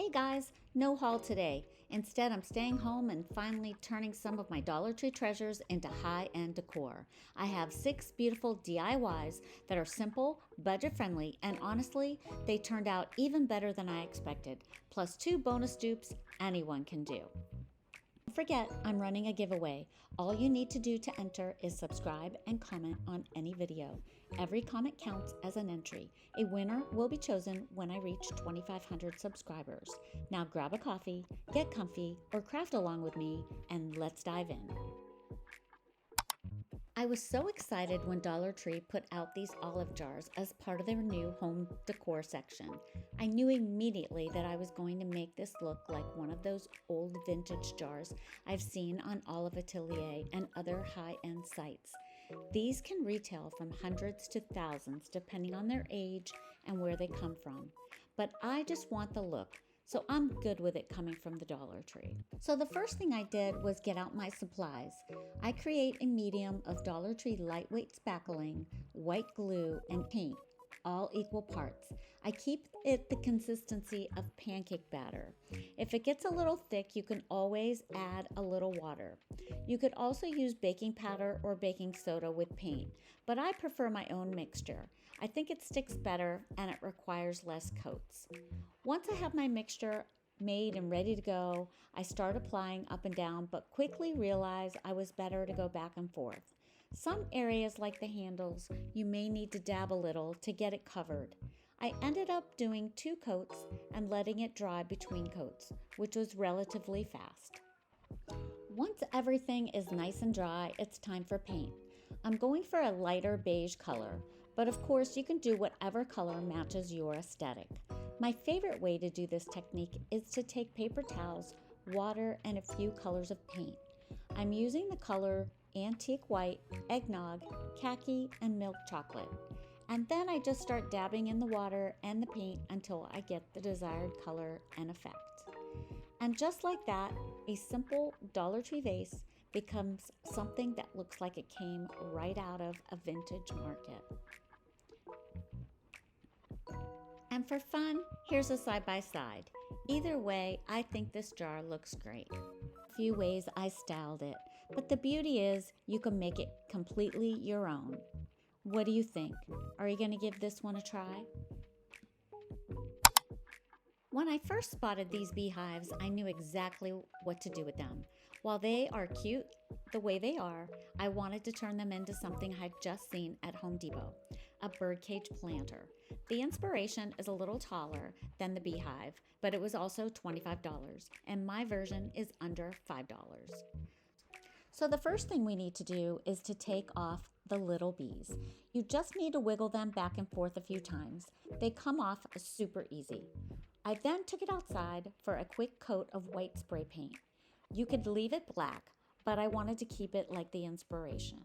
Hey guys, no haul today. Instead, I'm staying home and finally turning some of my Dollar Tree treasures into high-end decor. I have 6 beautiful DIYs that are simple, budget-friendly, and honestly, they turned out even better than I expected, plus 2 bonus dupes anyone can do. Don't forget, I'm running a giveaway. All you need to do to enter is subscribe and comment on any video. Every comment counts as an entry. A winner will be chosen when I reach 2,500 subscribers. Now grab a coffee, get comfy, or craft along with me, and let's dive in. I was so excited when Dollar Tree put out these olive jars as part of their new home decor section. I knew immediately that I was going to make this look like one of those old vintage jars I've seen on all of Ateliers and other high-end sites. These can retail from hundreds to thousands depending on their age and where they come from. But I just want the look, so I'm good with it coming from the Dollar Tree. So the first thing I did was get out my supplies. I create a medium of Dollar Tree lightweight spackling, white glue, and paint, all equal parts. I keep it the consistency of pancake batter. If it gets a little thick, you can always add a little water. You could also use baking powder or baking soda with paint, but I prefer my own mixture. I think it sticks better and it requires less coats. Once I have my mixture made and ready to go, I start applying up and down, but quickly realized I was better to go back and forth. Some areas like the handles, you may need to dab a little to get it covered. I ended up doing 2 coats and letting it dry between coats, which was relatively fast. Once everything is nice and dry, it's time for paint. I'm going for a lighter beige color, but of course you can do whatever color matches your aesthetic. My favorite way to do this technique is to take paper towels, water, and a few colors of paint. I'm using the color antique white, eggnog, khaki, and milk chocolate. And then I just start dabbing in the water and the paint until I get the desired color and effect. And just like that, a simple Dollar Tree vase becomes something that looks like it came right out of a vintage market. And for fun, here's a side-by-side. Either way, I think this jar looks great. A few ways I styled it, but the beauty is you can make it completely your own. What do you think? Are you going to give this one a try? When I first spotted these beehives, I knew exactly what to do with them. While they are cute the way they are, I wanted to turn them into something I'd just seen at Home Depot, a birdcage planter. The inspiration is a little taller than the beehive, but it was also $25, and my version is under $5. So the first thing we need to do is to take off the little bees. You just need to wiggle them back and forth a few times. They come off super easy. I then took it outside for a quick coat of white spray paint. You could leave it black, but I wanted to keep it like the inspiration.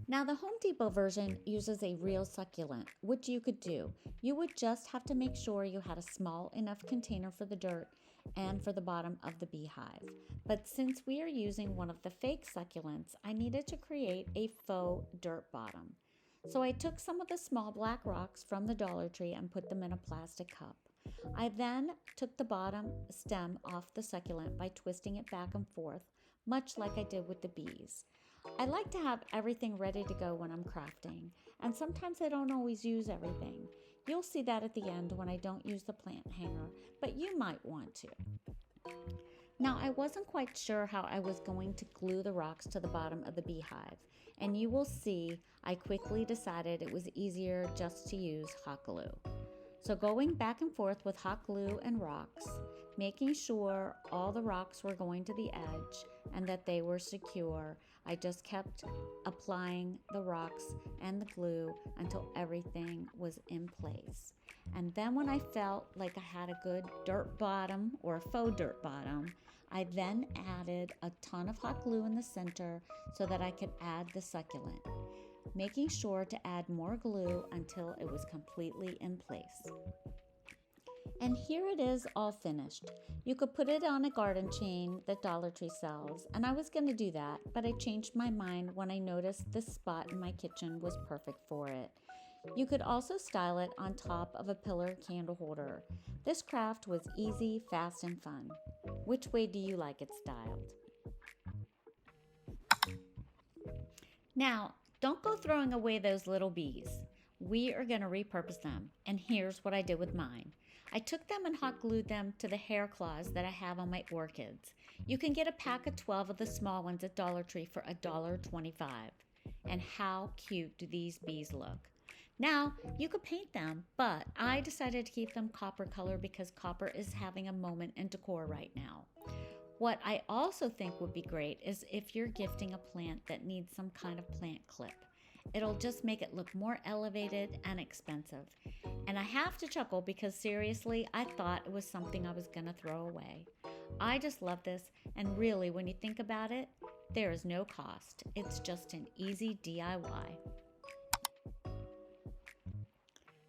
Now the Home Depot version uses a real succulent, which you could do. You would just have to make sure you had a small enough container for the dirt and for the bottom of the beehive. But since we are using one of the fake succulents, I needed to create a faux dirt bottom. So I took some of the small black rocks from the Dollar Tree and put them in a plastic cup. I then took the bottom stem off the succulent by twisting it back and forth, much like I did with the bees. I like to have everything ready to go when I'm crafting, and sometimes I don't always use everything. You'll see that at the end when I don't use the plant hanger, but you might want to. Now, I wasn't quite sure how I was going to glue the rocks to the bottom of the beehive, and you will see I quickly decided it was easier just to use hot glue. So going back and forth with hot glue and rocks, making sure all the rocks were going to the edge and that they were secure, I just kept applying the rocks and the glue until everything was in place. And then when I felt like I had a good dirt bottom or a faux dirt bottom, I then added a ton of hot glue in the center so that I could add the succulent, making sure to add more glue until it was completely in place. And here it is all finished. You could put it on a garden chain that Dollar Tree sells, and I was going to do that, but I changed my mind when I noticed this spot in my kitchen was perfect for it. You could also style it on top of a pillar candle holder. This craft was easy, fast, and fun. Which way do you like it styled? Now, don't go throwing away those little bees. We are going to repurpose them, and here's what I did with mine. I took them and hot glued them to the hair claws that I have on my orchids. You can get a pack of 12 of the small ones at Dollar Tree for $1.25. And how cute do these bees look? Now, you could paint them, but I decided to keep them copper color because copper is having a moment in decor right now. What I also think would be great is if you're gifting a plant that needs some kind of plant clip. It'll just make it look more elevated and expensive. And I have to chuckle because seriously, I thought it was something I was gonna throw away. I just love this, and really, when you think about it, there is no cost. It's just an easy DIY.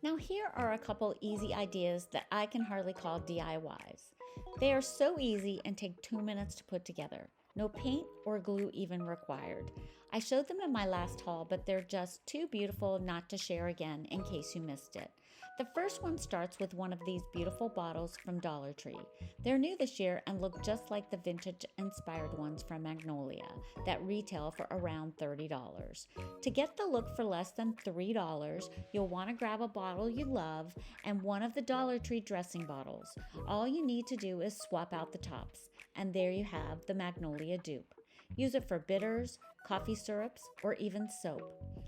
Now here are a couple easy ideas that I can hardly call DIYs. They are so easy and take 2 minutes to put together. No paint or glue even required. I showed them in my last haul, but they're just too beautiful not to share again in case you missed it. The first one starts with one of these beautiful bottles from Dollar Tree. They're new this year and look just like the vintage-inspired ones from Magnolia that retail for around $30. To get the look for less than $3, you'll want to grab a bottle you love and one of the Dollar Tree dressing bottles. All you need to do is swap out the tops, and there you have the Magnolia dupe. Use it for bitters, coffee syrups, or even soap.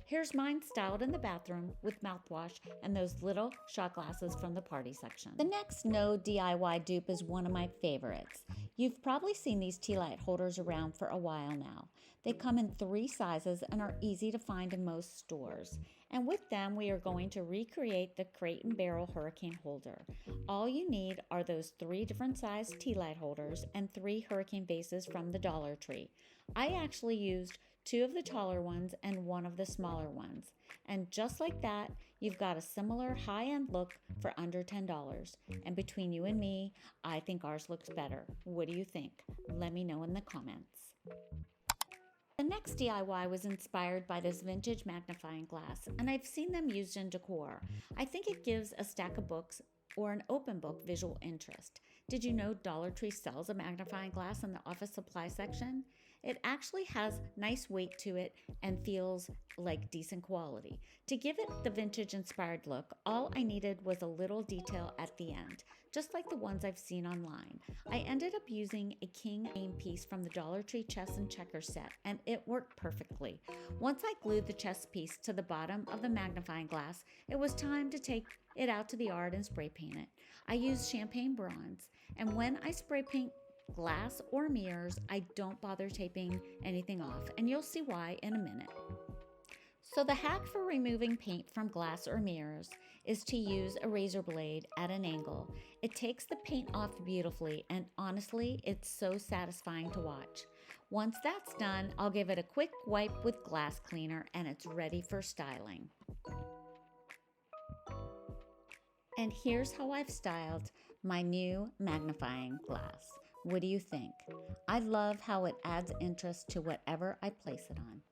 Here's mine styled in the bathroom with mouthwash and those little shot glasses from the party section. The next no DIY dupe is one of my favorites. You've probably seen these tea light holders around for a while now. They come in 3 sizes and are easy to find in most stores. And with them, we are going to recreate the Crate and Barrel Hurricane holder. All you need are those 3 different size tea light holders and 3 hurricane vases from the Dollar Tree. I actually used 2 of the taller ones and 1 of the smaller ones. And just like that, you've got a similar high-end look for under $10. And between you and me, I think ours looks better. What do you think? Let me know in the comments. The next DIY was inspired by this vintage magnifying glass, and I've seen them used in decor. I think it gives a stack of books or an open book visual interest. Did you know Dollar Tree sells a magnifying glass in the office supply section? It actually has nice weight to it and feels like decent quality. To give it the vintage inspired look, all I needed was a little detail at the end, just like the ones I've seen online. I ended up using a king game piece from the Dollar Tree chess and checkers set, and it worked perfectly. Once I glued the chess piece to the bottom of the magnifying glass, it was time to take it out to the yard and spray paint it. I used champagne bronze, and when I spray paint glass or mirrors, I don't bother taping anything off, and you'll see why in a minute. So the hack for removing paint from glass or mirrors is to use a razor blade at an angle. It takes the paint off beautifully, and honestly, it's so satisfying to watch. Once that's done, I'll give it a quick wipe with glass cleaner, and it's ready for styling. And here's how I've styled my new magnifying glass. What do you think? I love how it adds interest to whatever I place it on.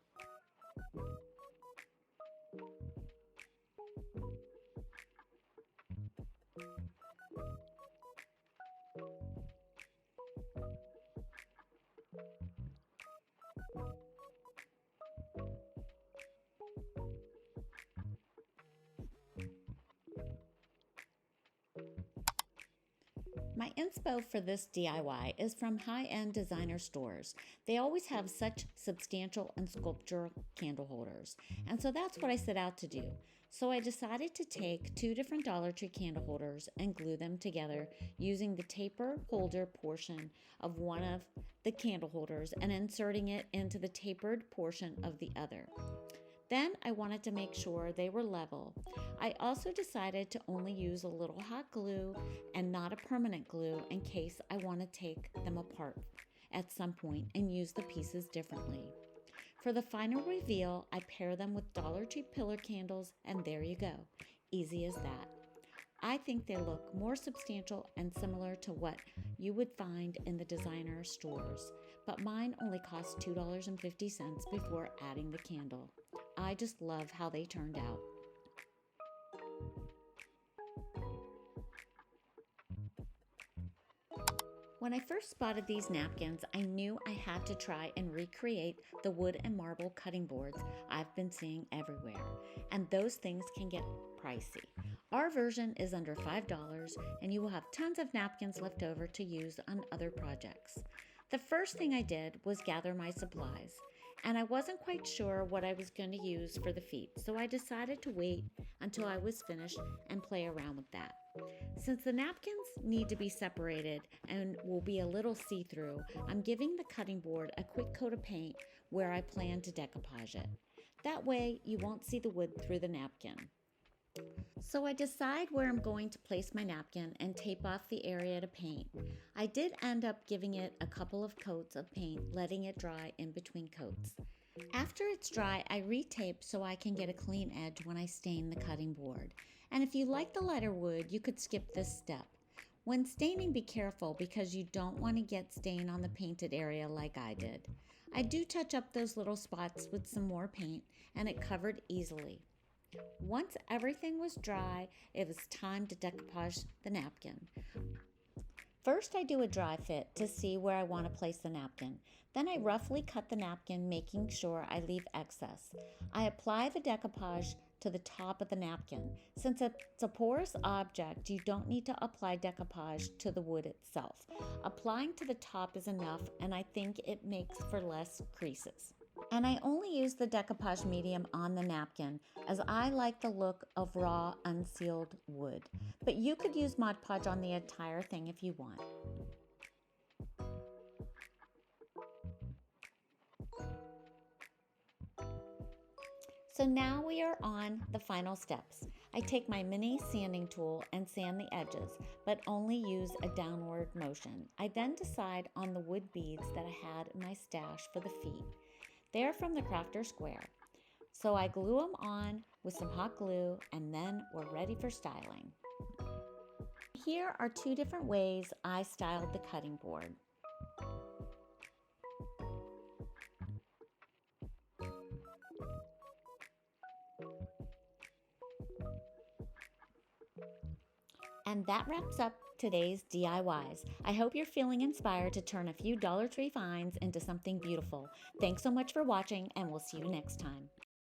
My inspo for this DIY is from high-end designer stores. They always have such substantial and sculptural candle holders, and so that's what I set out to do. So I decided to take 2 different Dollar Tree candle holders and glue them together using the taper holder portion of one of the candle holders and inserting it into the tapered portion of the other. Then I wanted to make sure they were level. I also decided to only use a little hot glue and not a permanent glue in case I want to take them apart at some point and use the pieces differently. For the final reveal, I pair them with Dollar Tree pillar candles, and there you go. Easy as that. I think they look more substantial and similar to what you would find in the designer stores, but mine only cost $2.50 before adding the candle. I just love how they turned out. When I first spotted these napkins, I knew I had to try and recreate the wood and marble cutting boards I've been seeing everywhere, and those things can get pricey. Our version is under $5, and you will have tons of napkins left over to use on other projects. The first thing I did was gather my supplies, and I wasn't quite sure what I was going to use for the feet, so I decided to wait until I was finished and play around with that. Since the napkins need to be separated and will be a little see-through, I'm giving the cutting board a quick coat of paint where I plan to decoupage it. That way you won't see the wood through the napkin. So I decide where I'm going to place my napkin and tape off the area to paint. I did end up giving it a couple of coats of paint, letting it dry in between coats. After it's dry, I retape so I can get a clean edge when I stain the cutting board. And if you like the lighter wood, you could skip this step. When staining, be careful because you don't want to get stain on the painted area like I did. I do touch up those little spots with some more paint, and it covered easily. Once everything was dry, it was time to decoupage the napkin. First, I do a dry fit to see where I want to place the napkin. Then I roughly cut the napkin, making sure I leave excess. I apply the decoupage to the top of the napkin. Since it's a porous object, you don't need to apply decoupage to the wood itself. Applying to the top is enough, and I think it makes for less creases. And I only use the decoupage medium on the napkin as I like the look of raw, unsealed wood. But you could use Mod Podge on the entire thing if you want. So now we are on the final steps. I take my mini sanding tool and sand the edges, but only use a downward motion. I then decide on the wood beads that I had in my stash for the feet. They're from the Crafter Square. So I glue them on with some hot glue, and then we're ready for styling. Here are two different ways I styled the cutting board. And that wraps up today's DIYs. I hope you're feeling inspired to turn a few Dollar Tree finds into something beautiful. Thanks so much for watching, and we'll see you next time.